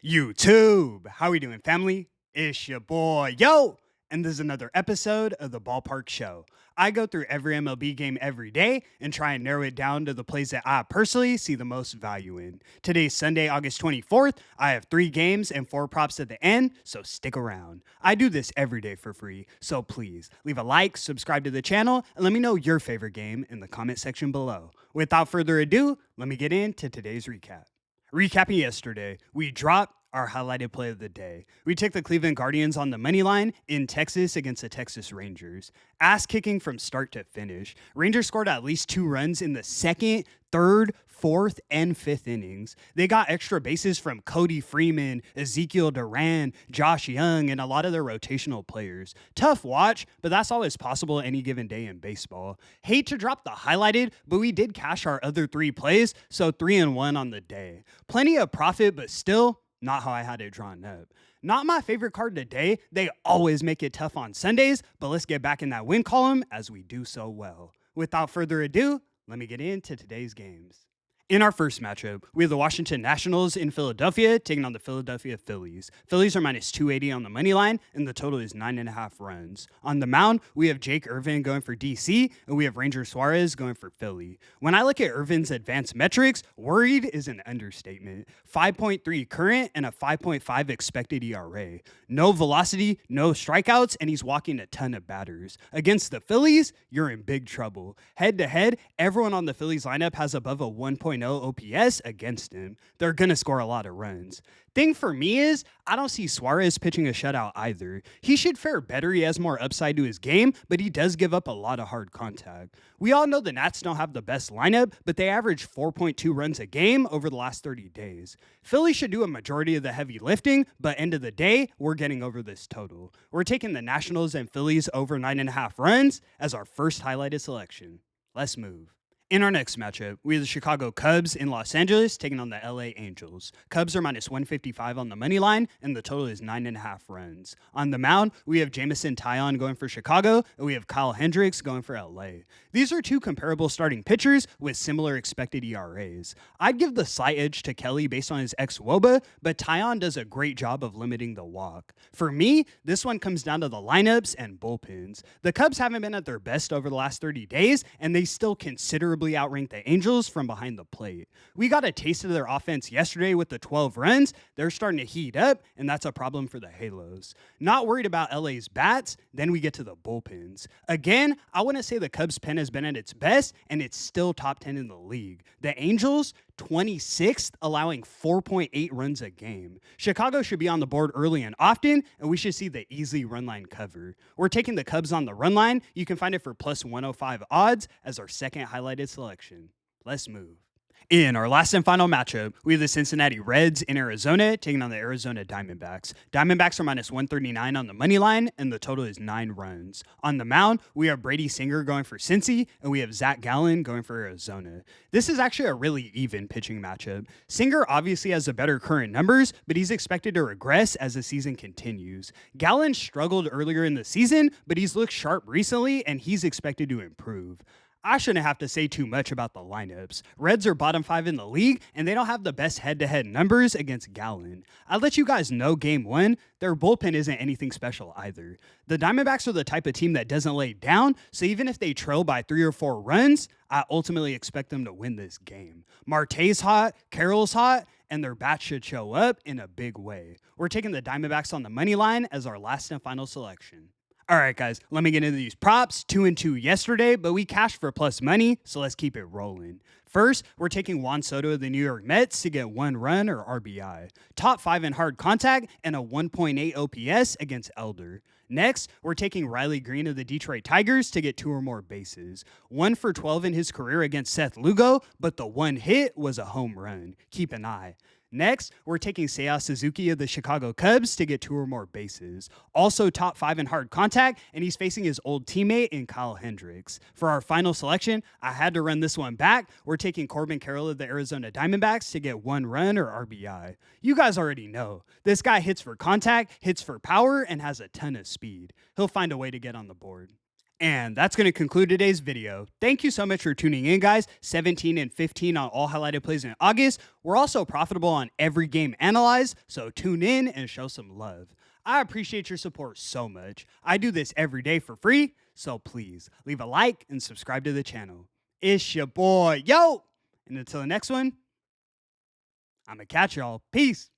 YouTube. How we doing, family? It's your boy, yo! And this is another episode of the Ballpark Show. I go through every MLB game every day and try and narrow it down to the plays that I personally see the most value in. Today's Sunday, August 24th. I have 3 games and 4 props at the end, so stick around. I do this every day for free, so please leave a like, subscribe to the channel, and let me know your favorite game in the comment section below. Without further ado, let me get into today's recap. Recapping yesterday, we dropped our highlighted play of the day. We took the Cleveland Guardians on the money line in Texas against the Texas Rangers. Ass kicking from start to finish. Rangers scored at least 2 runs in the second, third, fourth, and fifth innings. They got extra bases from Cody Freeman, Ezekiel Duran, Josh Young, and a lot of their rotational players. Tough watch, but that's always possible any given day in baseball. Hate to drop the highlighted, but we did cash our other 3 plays, so 3-1 on the day. Plenty of profit, but still not how I had it drawn up. Not my favorite card today. They always make it tough on Sundays, but let's get back in that win column as we do so well. Without further ado, let me get into today's games. In our first matchup, we have the Washington Nationals in Philadelphia taking on the Philadelphia Phillies. Phillies are minus 280 on the money line, and the total is 9.5 runs. On the mound, we have Jake Irvin going for DC, and we have Ranger Suarez going for Philly. When I look at Irvin's advanced metrics, worried is an understatement. 5.3 current and a 5.5 expected ERA. No velocity, no strikeouts, and he's walking a ton of batters. Against the Phillies, you're in big trouble. Head to head, everyone on the Phillies lineup has above a 1.0 OPS against him. They're going to score a lot of runs. Thing for me is, I don't see Suarez pitching a shutout either. He should fare better. He has more upside to his game, but he does give up a lot of hard contact. We all know the Nats don't have the best lineup, but they average 4.2 runs a game over the last 30 days. Philly should do a majority of the heavy lifting, but end of the day, we're getting over this total. We're taking the Nationals and Phillies over 9.5 runs as our first highlighted selection. Let's move. In our next matchup, we have the Chicago Cubs in Los Angeles taking on the LA Angels. Cubs are minus 155 on the money line, and the total is 9.5 runs. On the mound, we have Jameson Taillon going for Chicago, and we have Kyle Hendricks going for LA. These are 2 comparable starting pitchers with similar expected ERAs. I'd give the slight edge to Kelly based on his ex-WOBA, but Taillon does a great job of limiting the walk. For me, this one comes down to the lineups and bullpens. The Cubs haven't been at their best over the last 30 days, and they still considerably outrank the Angels from behind the plate. We got a taste of their offense yesterday with the 12 runs. They're starting to heat up, and that's a problem for the Halos. Not worried about LA's bats, then we get to the bullpens. Again, I wouldn't say the Cubs pen has been at its best, and it's still top 10 in the league. The Angels, 26th, allowing 4.8 runs a game. Chicago should be on the board early and often, and we should see the easy run line cover. We're taking the Cubs on the run line. You can find it for plus 105 odds as our second highlighted selection. Let's move. In our last and final matchup, we have the Cincinnati Reds in Arizona taking on the Arizona Diamondbacks. Diamondbacks are minus 139 on the money line, and the total is 9 runs. On the mound, we have Brady Singer going for Cincy, and we have Zach Gallen going for Arizona. This is actually a really even pitching matchup. Singer obviously has the better current numbers, but he's expected to regress as the season continues. Gallen struggled earlier in the season, but he's looked sharp recently, and he's expected to improve. I shouldn't have to say too much about the lineups. Reds are bottom 5 in the league, and they don't have the best head-to-head numbers against Gallen. I'll let you guys know game 1, their bullpen isn't anything special either. The Diamondbacks are the type of team that doesn't lay down, so even if they trail by 3 or 4 runs, I ultimately expect them to win this game. Marte's hot, Carroll's hot, and their bats should show up in a big way. We're taking the Diamondbacks on the money line as our last and final selection. All right, guys, let me get into these props. 2-2 yesterday, but we cashed for plus money, so let's keep it rolling. First, we're taking Juan Soto of the New York Mets to get 1 run or RBI. Top 5 in hard contact and a 1.8 OPS against Elder. Next, we're taking Riley Green of the Detroit Tigers to get 2 or more bases. 1 for 12 in his career against Seth Lugo, but the 1 hit was a home run. Keep an eye. Next, we're taking Seiya Suzuki of the Chicago Cubs to get 2 or more bases. Also top 5 in hard contact, and he's facing his old teammate in Kyle Hendricks. For our final selection, I had to run this one back. We're taking Corbin Carroll of the Arizona Diamondbacks to get 1 run or RBI. You guys already know. This guy hits for contact, hits for power, and has a ton of speed. He'll find a way to get on the board. And that's going to conclude today's video. Thank you so much for tuning in, guys. 17 and 15 on all highlighted plays in August. We're also profitable on every game analyzed, so tune in and show some love. I appreciate your support so much. I do this every day for free, so please leave a like and subscribe to the channel. It's your boy, yo! And until the next one, I'm going to catch y'all. Peace.